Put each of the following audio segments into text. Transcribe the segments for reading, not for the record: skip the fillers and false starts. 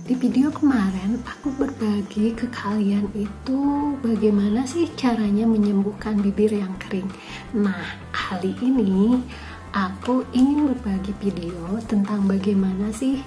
Di video kemarin aku berbagi ke kalian itu bagaimana sih caranya menyembuhkan bibir yang kering. Nah, kali ini aku ingin berbagi video tentang bagaimana sih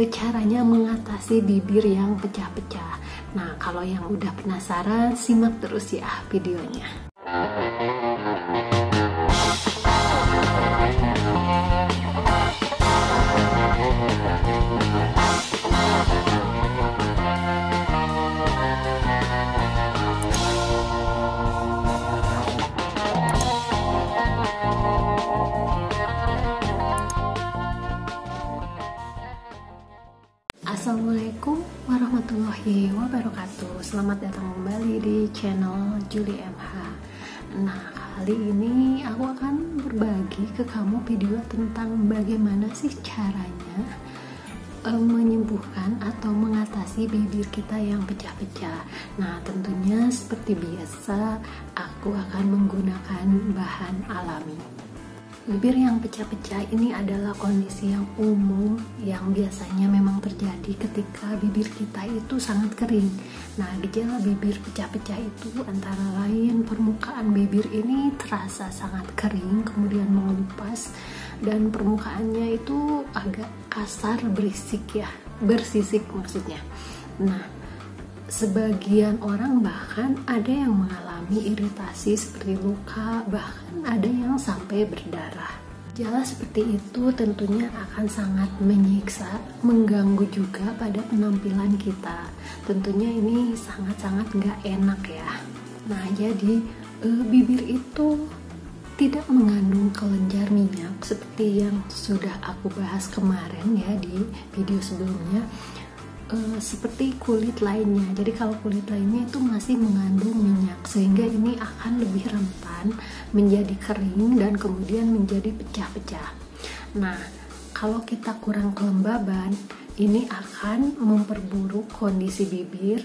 caranya mengatasi bibir yang pecah-pecah. Nah, kalau yang udah penasaran, simak terus ya videonya. Assalamualaikum warahmatullahi wabarakatuh. Selamat datang kembali di channel Julie MH. Nah, kali ini aku akan berbagi ke kamu video tentang bagaimana sih caranya menyembuhkan atau mengatasi bibir kita yang pecah-pecah. Nah, tentunya seperti biasa aku akan menggunakan bahan alami. Bibir yang pecah-pecah ini adalah kondisi yang umum yang biasanya memang terjadi ketika bibir kita itu sangat kering. Nah, gejala bibir pecah-pecah itu antara lain permukaan bibir ini terasa sangat kering, kemudian mengelupas, dan permukaannya itu agak kasar, bersisik maksudnya. Nah, sebagian orang bahkan ada yang mengalami iritasi seperti luka, bahkan ada yang sampai berdarah. Gejala seperti itu tentunya akan sangat menyiksa, mengganggu juga pada penampilan kita. Tentunya ini sangat-sangat gak enak ya. Nah, jadi bibir itu tidak mengandung kelenjar minyak seperti yang sudah aku bahas kemarin ya di video sebelumnya. Seperti kulit lainnya. Jadi kalau kulit lainnya itu masih mengandung minyak, sehingga ini akan lebih rentan menjadi kering dan kemudian menjadi pecah-pecah. Nah, kalau kita kurang kelembaban, ini akan memperburuk kondisi bibir,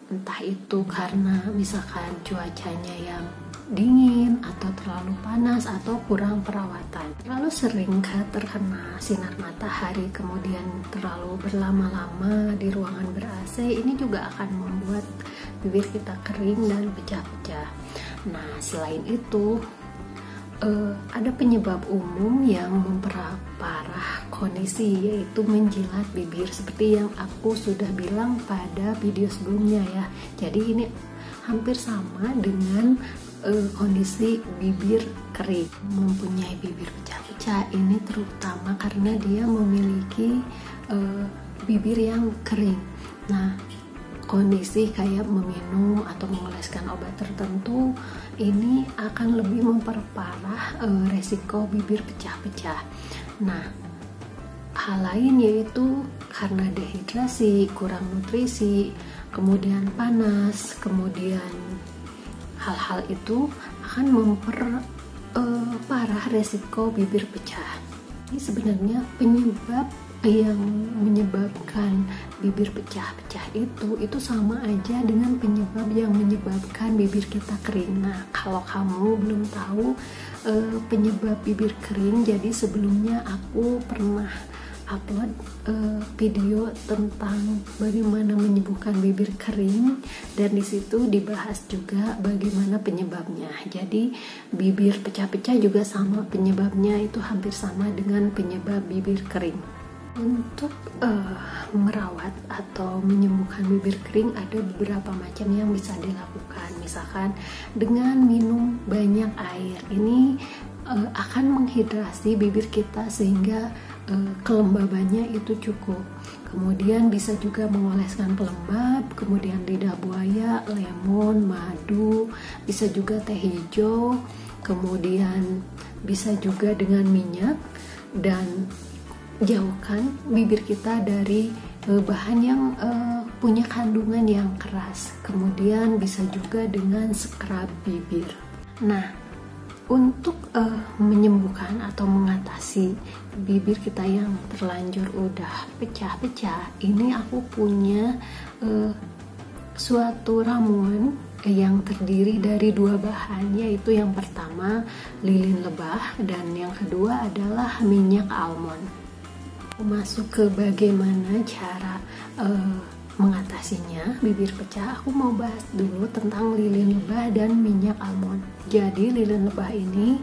entah itu karena misalkan cuacanya yang dingin atau terlalu panas atau kurang perawatan, terlalu sering terkena sinar matahari, kemudian terlalu berlama-lama di ruangan ber-AC, ini juga akan membuat bibir kita kering dan pecah-pecah. Nah, selain itu ada penyebab umum yang memperparah kondisi, yaitu menjilat bibir seperti yang aku sudah bilang pada video sebelumnya ya. Jadi ini hampir sama dengan kondisi bibir kering. Mempunyai bibir pecah-pecah ini terutama karena dia memiliki bibir yang kering. Nah, kondisi kayak meminum atau mengoleskan obat tertentu ini akan lebih memperparah resiko bibir pecah-pecah. Nah, hal lain yaitu karena dehidrasi, kurang nutrisi, kemudian panas, kemudian hal-hal itu akan memperparah resiko bibir pecah. Ini sebenarnya penyebab yang menyebabkan bibir pecah-pecah itu sama aja dengan penyebab yang menyebabkan bibir kita kering. Nah, kalau kamu belum tahu penyebab bibir kering, jadi sebelumnya aku pernah upload video tentang bagaimana menyembuhkan bibir kering, dan disitu dibahas juga bagaimana penyebabnya. Jadi bibir pecah-pecah juga sama penyebabnya, itu hampir sama dengan penyebab bibir kering. Untuk merawat atau menyembuhkan bibir kering ada beberapa macam yang bisa dilakukan. Misalkan dengan minum banyak air, ini akan menghidrasi bibir kita sehingga kelembabannya itu cukup. Kemudian bisa juga mengoleskan pelembab, kemudian lidah buaya, lemon, madu, bisa juga teh hijau, kemudian bisa juga dengan minyak, dan jauhkan bibir kita dari bahan yang punya kandungan yang keras. Kemudian bisa juga dengan scrub bibir. Nah, untuk menyembuhkan atau mengatasi bibir kita yang terlanjur udah pecah-pecah, ini aku punya suatu ramuan yang terdiri dari dua bahan, yaitu yang pertama lilin lebah dan yang kedua adalah minyak almond. Masuk ke bagaimana cara mengatasinya bibir pecah, aku mau bahas dulu tentang lilin lebah dan minyak almond. Jadi lilin lebah ini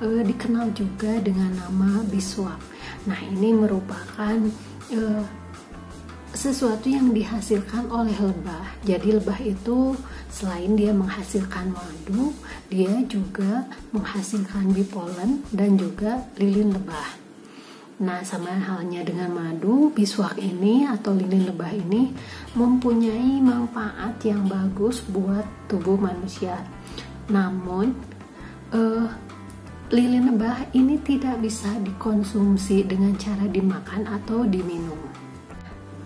dikenal juga dengan nama beeswax. Nah, ini merupakan sesuatu yang dihasilkan oleh lebah. Jadi lebah itu selain dia menghasilkan madu, dia juga menghasilkan bee pollen dan juga lilin lebah. Nah, sama halnya dengan madu, beeswax ini atau lilin lebah ini mempunyai manfaat yang bagus buat tubuh manusia. Namun, lilin lebah ini tidak bisa dikonsumsi dengan cara dimakan atau diminum.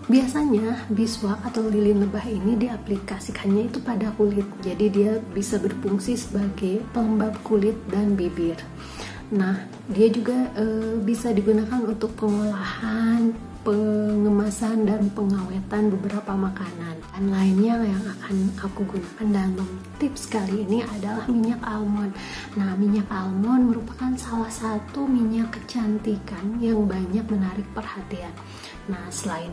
Biasanya beeswax atau lilin lebah ini diaplikasikannya itu pada kulit. Jadi dia bisa berfungsi sebagai pelembab kulit dan bibir. Nah, dia juga bisa digunakan untuk pengolahan, pengemasan, dan pengawetan beberapa makanan. Dan lainnya yang akan aku gunakan dalam tips kali ini adalah minyak almond. Nah, minyak almond merupakan salah satu minyak kecantikan yang banyak menarik perhatian. Nah, selain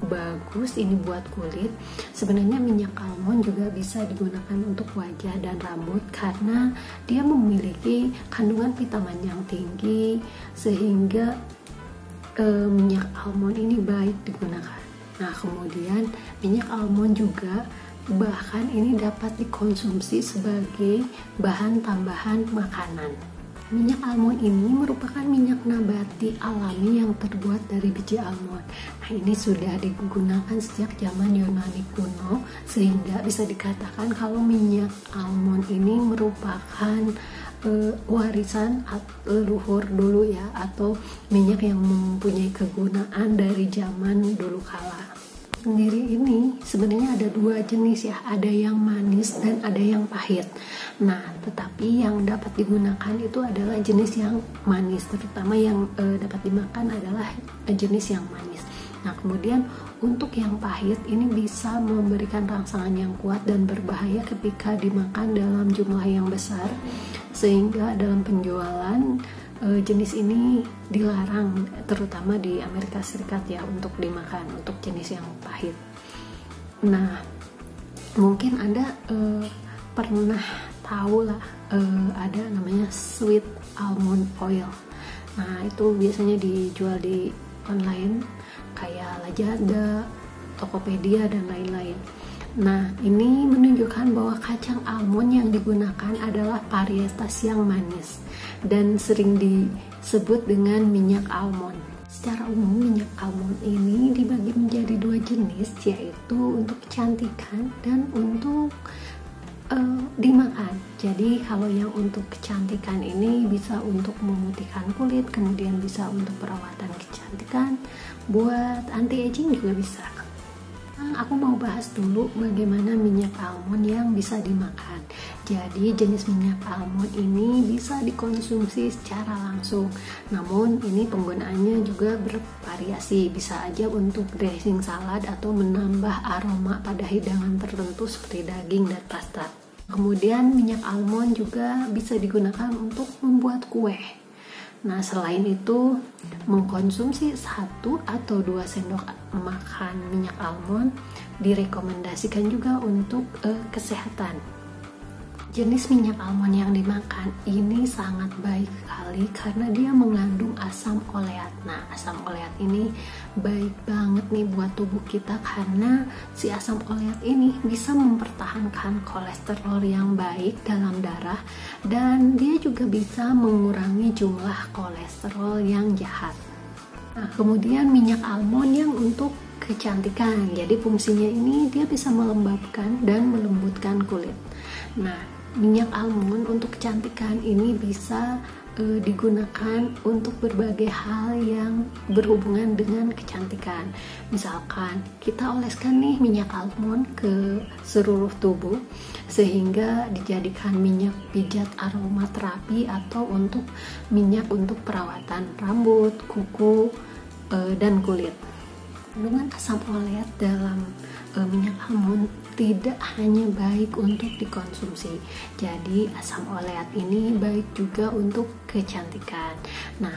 bagus ini buat kulit, sebenarnya minyak almond juga bisa digunakan untuk wajah dan rambut karena dia memiliki kandungan vitamin yang tinggi sehingga minyak almond ini baik digunakan. Nah, kemudian minyak almond juga bahkan ini dapat dikonsumsi sebagai bahan tambahan makanan. Minyak almond ini merupakan minyak nabati alami yang terbuat dari biji almond. Nah, ini sudah digunakan sejak zaman Yunani kuno, sehingga bisa dikatakan kalau minyak almond ini merupakan warisan leluhur dulu ya, atau minyak yang mempunyai kegunaan dari zaman dulu kala. Sendiri ini sebenarnya ada dua jenis ya, ada yang manis dan ada yang pahit. Nah, tetapi yang dapat digunakan itu adalah jenis yang manis, terutama yang dapat dimakan adalah jenis yang manis. Nah, kemudian untuk yang pahit ini bisa memberikan rangsangan yang kuat dan berbahaya ketika dimakan dalam jumlah yang besar, sehingga dalam penjualan jenis ini dilarang, terutama di Amerika Serikat ya, untuk dimakan, untuk jenis yang pahit. Nah, mungkin Anda pernah tahu lah, ada namanya sweet almond oil. Nah, itu biasanya dijual di online kayak Lazada, Tokopedia, dan lain-lain. Nah, ini menunjukkan bahwa kacang almond yang digunakan adalah varietas yang manis dan sering disebut dengan minyak almond. Secara umum, minyak almond ini dibagi menjadi dua jenis, yaitu untuk kecantikan dan untuk dimakan. Jadi kalau yang untuk kecantikan ini bisa untuk memutihkan kulit, kemudian bisa untuk perawatan kecantikan, buat anti-aging juga bisa. Aku mau bahas dulu bagaimana minyak almond yang bisa dimakan. Jadi jenis minyak almond ini bisa dikonsumsi secara langsung. Namun ini penggunaannya juga bervariasi. Bisa aja untuk dressing salad atau menambah aroma pada hidangan tertentu seperti daging dan pasta. Kemudian minyak almond juga bisa digunakan untuk membuat kue. Nah, selain itu, mengkonsumsi 1 atau 2 sendok makan minyak almond direkomendasikan juga untuk kesehatan. Jenis minyak almond yang dimakan ini sangat baik sekali karena dia mengandung asam oleat. Nah, asam oleat ini baik banget nih buat tubuh kita karena si asam oleat ini bisa mempertahankan kolesterol yang baik dalam darah, dan dia juga bisa mengurangi jumlah kolesterol yang jahat. Nah, kemudian minyak almond yang untuk kecantikan. Jadi fungsinya ini dia bisa melembabkan dan melembutkan kulit. Nah, minyak almond untuk kecantikan ini bisa digunakan untuk berbagai hal yang berhubungan dengan kecantikan. Misalkan kita oleskan nih minyak almond ke seluruh tubuh sehingga dijadikan minyak pijat aromaterapi atau untuk minyak untuk perawatan rambut, kuku, dan kulit. Kandungan asam oleat dalam minyak almond tidak hanya baik untuk dikonsumsi, jadi asam oleat ini baik juga untuk kecantikan. Nah,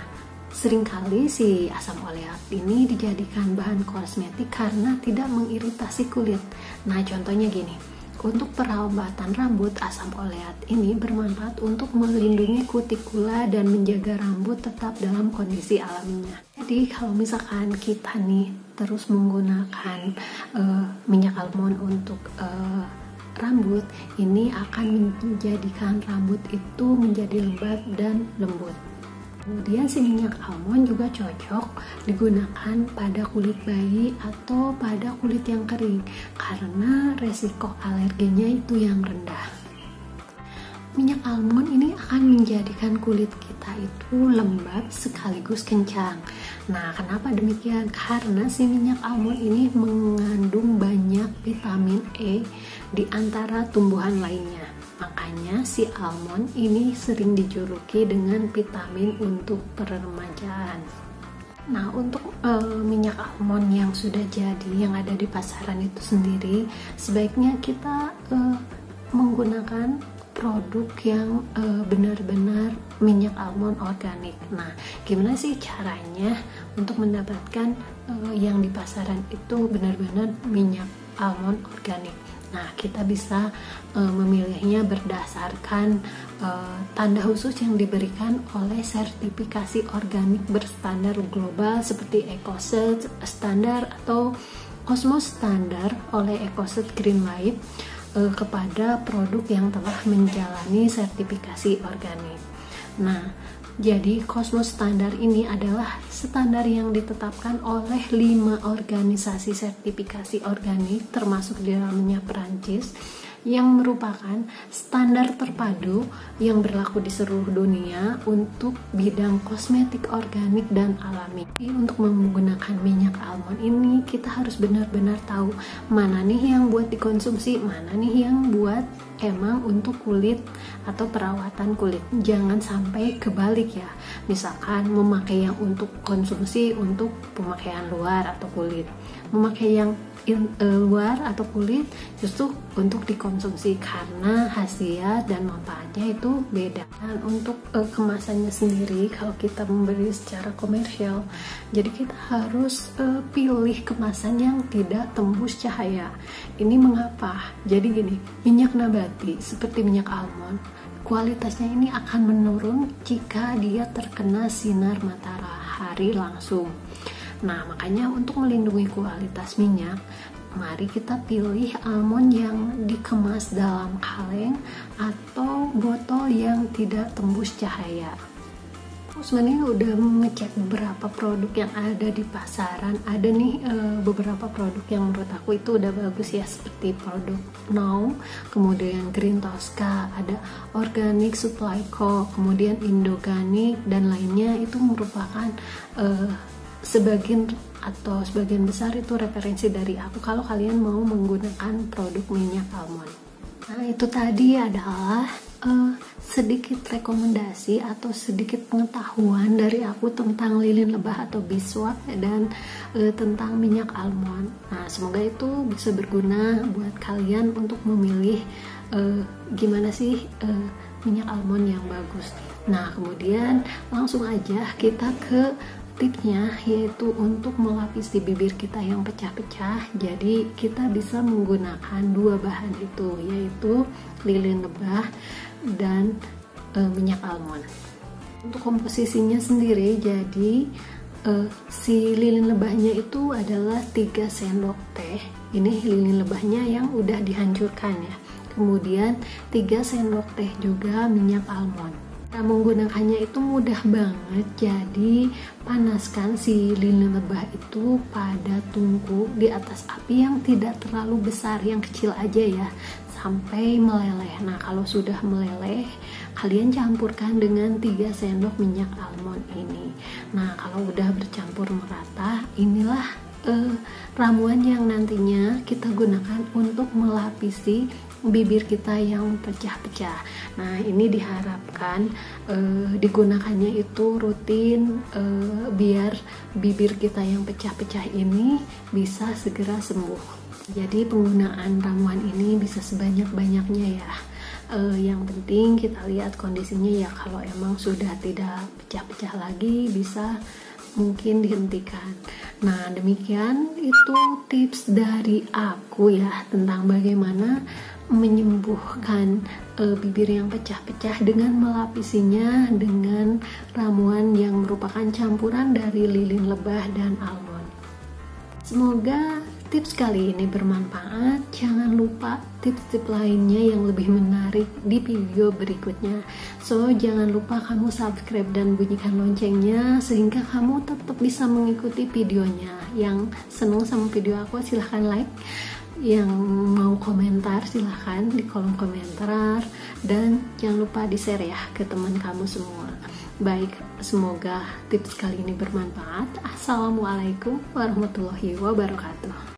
Seringkali si asam oleat ini dijadikan bahan kosmetik karena tidak mengiritasi kulit. Nah, contohnya gini, untuk perawatan rambut, asam oleat ini bermanfaat untuk melindungi kutikula dan menjaga rambut tetap dalam kondisi alaminya. Jadi kalau misalkan kita nih terus menggunakan minyak almond untuk rambut, ini akan menjadikan rambut itu menjadi lebat dan lembut. Kemudian si minyak almond juga cocok digunakan pada kulit bayi atau pada kulit yang kering karena resiko alerginya itu yang rendah. Minyak almond ini akan menjadikan kulit kita itu lembab sekaligus kencang. Nah, kenapa demikian? Karena si minyak almond ini mengandung banyak vitamin E di antara tumbuhan lainnya. Makanya si almond ini sering dijuluki dengan vitamin untuk peremajaan. Nah, untuk minyak almond yang sudah jadi, yang ada di pasaran itu sendiri, sebaiknya kita menggunakan produk yang benar-benar minyak almond organik. Nah, gimana sih caranya untuk mendapatkan yang di pasaran itu benar-benar minyak almond organik? Nah, kita bisa memilihnya berdasarkan tanda khusus yang diberikan oleh sertifikasi organik berstandar global seperti EcoCert standar atau Cosmos standar oleh EcoCert Greenlight kepada produk yang telah menjalani sertifikasi organik. Nah, jadi Cosmos standar ini adalah standar yang ditetapkan oleh 5 organisasi sertifikasi organik termasuk di dalamnya Perancis, yang merupakan standar terpadu yang berlaku di seluruh dunia untuk bidang kosmetik organik dan alami. Jadi, untuk menggunakan minyak almond ini kita harus benar-benar tahu mana nih yang buat dikonsumsi, mana nih yang buat emang untuk kulit atau perawatan kulit. Jangan sampai kebalik ya, misalkan memakai yang untuk konsumsi untuk pemakaian luar atau kulit, memakai yang luar atau kulit justru untuk dikonsumsi karena khasiat dan manfaatnya itu beda. Dan untuk kemasannya sendiri, kalau kita membeli secara komersial, jadi kita harus pilih kemasan yang tidak tembus cahaya. Ini mengapa? Jadi gini, minyak nabati seperti minyak almond, kualitasnya ini akan menurun jika dia terkena sinar matahari langsung. Nah, makanya untuk melindungi kualitas minyak, mari kita pilih almond yang dikemas dalam kaleng atau botol yang tidak tembus cahaya. Aku sebenarnya udah mengecek beberapa produk yang ada di pasaran. Ada nih beberapa produk yang menurut aku itu udah bagus ya, seperti produk Now, kemudian Green Tosca, ada Organic Supply Co, kemudian Indoganic dan lainnya. Itu merupakan sebagian besar itu referensi dari aku kalau kalian mau menggunakan produk minyak almond. Nah, itu tadi adalah sedikit rekomendasi atau sedikit pengetahuan dari aku tentang lilin lebah atau beeswax dan tentang minyak almond. Nah, semoga itu bisa berguna buat kalian untuk memilih gimana sih minyak almond yang bagus. Nah, kemudian langsung aja kita ke tipsnya, yaitu untuk melapisi bibir kita yang pecah-pecah. Jadi kita bisa menggunakan 2 bahan itu, yaitu lilin lebah dan minyak almond. Untuk komposisinya sendiri, jadi si lilin lebahnya itu adalah 3 sendok teh. Ini lilin lebahnya yang udah dihancurkan ya. Kemudian 3 sendok teh juga minyak almond. Kita menggunakannya itu mudah banget. Jadi panaskan si lilin lebah itu pada tungku di atas api yang tidak terlalu besar, yang kecil aja ya, sampai meleleh. Nah, kalau sudah meleleh, kalian campurkan dengan 3 sendok minyak almond ini. Nah, kalau udah bercampur merata, inilah ramuan yang nantinya kita gunakan untuk melapisi bibir kita yang pecah-pecah. Nah, ini diharapkan digunakannya itu rutin biar bibir kita yang pecah-pecah ini bisa segera sembuh. Jadi penggunaan ramuan ini bisa sebanyak-banyaknya ya. Yang penting kita lihat kondisinya ya, kalau emang sudah tidak pecah-pecah lagi bisa mungkin dihentikan. Nah, demikian itu tips dari aku ya tentang bagaimana menyembuhkan bibir yang pecah-pecah dengan melapisinya dengan ramuan yang merupakan campuran dari lilin lebah dan almond. Semoga tips kali ini bermanfaat. Jangan lupa tips-tips lainnya yang lebih menarik di video berikutnya. So, jangan lupa kamu subscribe dan bunyikan loncengnya sehingga kamu tetap bisa mengikuti videonya. Yang senang sama video aku silahkan like. Yang mau komentar silahkan di kolom komentar. Dan jangan lupa di-share ya ke teman kamu semua. Baik, semoga tips kali ini bermanfaat. Assalamualaikum warahmatullahi wabarakatuh.